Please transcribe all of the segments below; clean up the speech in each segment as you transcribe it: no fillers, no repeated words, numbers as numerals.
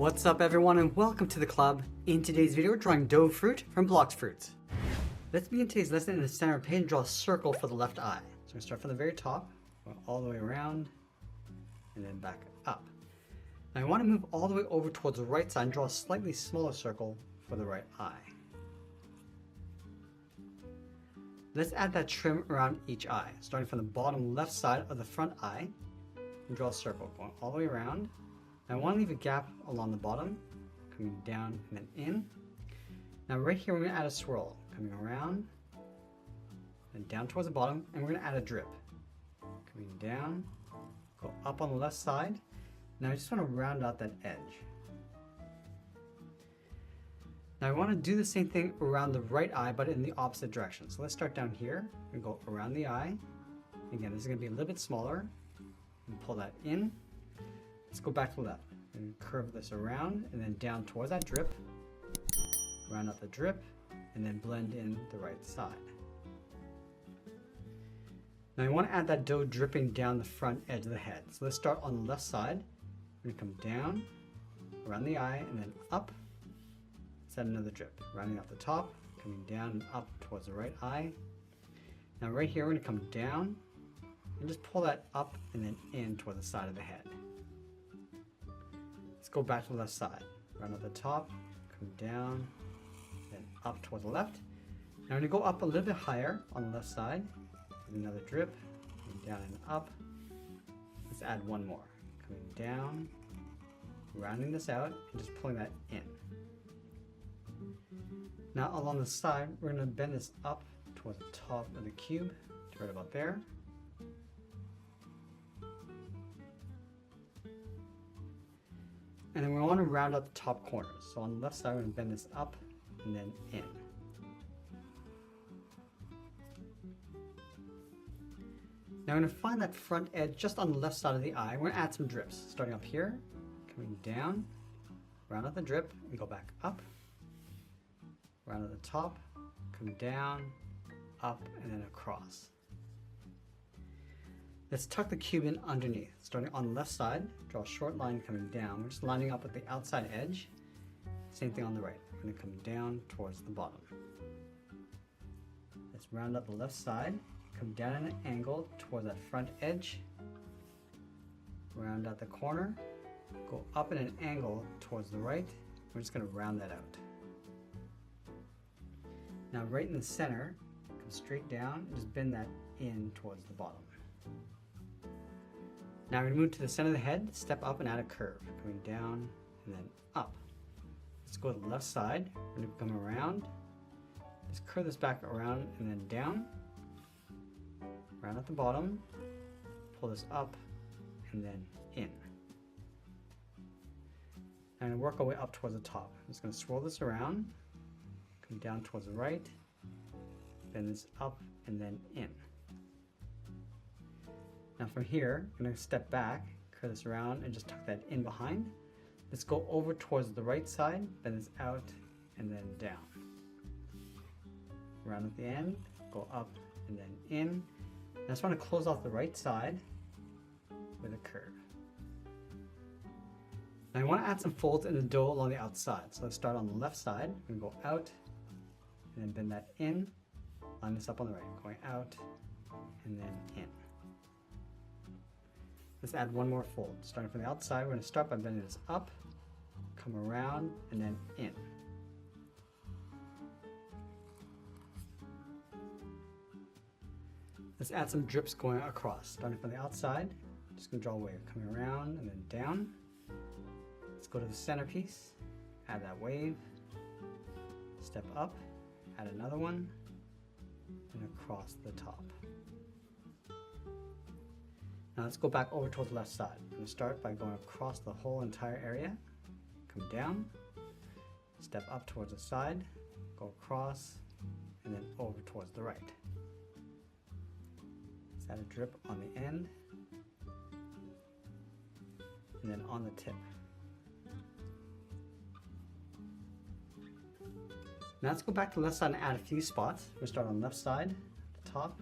What's up everyone and welcome to the club. In today's video we're drawing dough fruit from Blox Fruit. Let's begin today's lesson in the center of the page and draw a circle for the left eye. So we're going to start from the very top, go all the way around, and then back up. Now I want to move all the way over towards the right side and draw a slightly smaller circle for the right eye. Let's add that trim around each eye, starting from the bottom left side of the front eye, and draw a circle going all the way around. Now I want to leave a gap along the bottom, coming down and then in. Now right here we're going to add a swirl, coming around, and down towards the bottom, and we're going to add a drip. Coming down, go up on the left side. Now I just want to round out that edge. Now I want to do the same thing around the right eye, but in the opposite direction. So let's start down here and go around the eye. Again, this is going to be a little bit smaller. And pull that in. Let's go back to the left and curve this around and then down towards that drip. Round out the drip and then blend in the right side. Now you want to add that dough dripping down the front edge of the head. So let's start on the left side. We're going to come down, around the eye, and then up. Let's add another drip. Rounding out the top, coming down and up towards the right eye. Now right here we're going to come down and just pull that up and then in toward the side of the head. Let's go back to the left side. Round out the top, come down, then up toward the left. Now we're going to go up a little bit higher on the left side. Another drip, down and up. Let's add one more. Coming down, rounding this out, and just pulling that in. Now along the side, we're going to bend this up towards the top of the cube, to right about there. And then we want to round out the top corners. So on the left side, we're going to bend this up and then in. Now we're going to find that front edge just on the left side of the eye. We're going to add some drips, starting up here, coming down, round out the drip, and go back up. Round out the top, come down, up, and then across. Let's tuck the cube in underneath. Starting on the left side, draw a short line coming down. We're just lining up with the outside edge. Same thing on the right. We're going to come down towards the bottom. Let's round up the left side, come down at an angle towards that front edge. Round out the corner, go up at an angle towards the right. We're just going to round that out. Now right in the center, come straight down and just bend that in towards the bottom. Now we're going to move to the center of the head, step up and add a curve, coming down and then up. Let's go to the left side, we're going to come around, just curve this back around and then down, round at the bottom, pull this up and then in. Now I'm going to work our way up towards the top. I'm just going to swirl this around, come down towards the right, bend this up and then in. Now from here, I'm going to step back, curve this around, and just tuck that in behind. Let's go over towards the right side, bend this out, and then down. Round at the end, go up and then in. I just want to close off the right side with a curve. Now I want to add some folds in the dough along the outside. So let's start on the left side. We're going to go out, and then bend that in. Line this up on the right, going out, and then in. Let's add one more fold. Starting from the outside, we're going to start by bending this up, come around, and then in. Let's add some drips going across. Starting from the outside, just going to draw a wave, coming around and then down. Let's go to the centerpiece, add that wave, step up, add another one, and across the top. Now let's go back over towards the left side. I'm going to start by going across the whole entire area, come down, step up towards the side, go across, and then over towards the right. Let's add a drip on the end, and then on the tip. Now let's go back to the left side and add a few spots. We'll start on the left side, at the top,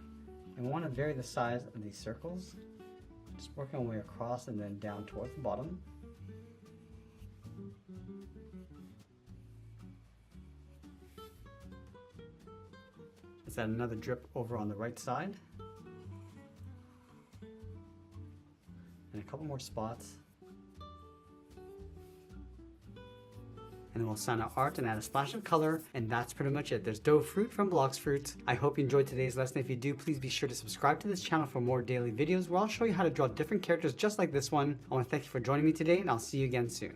and we want to vary the size of these circles. Just working our way across and then down towards the bottom. Let's add another drip over on the right side. And a couple more spots. And then we'll sign our art and add a splash of color, and that's pretty much it. There's dough fruit from Blox Fruit. I hope you enjoyed today's lesson. If you do, please be sure to subscribe to this channel for more daily videos where I'll show you how to draw different characters just like this one. I want to thank you for joining me today, and I'll see you again soon.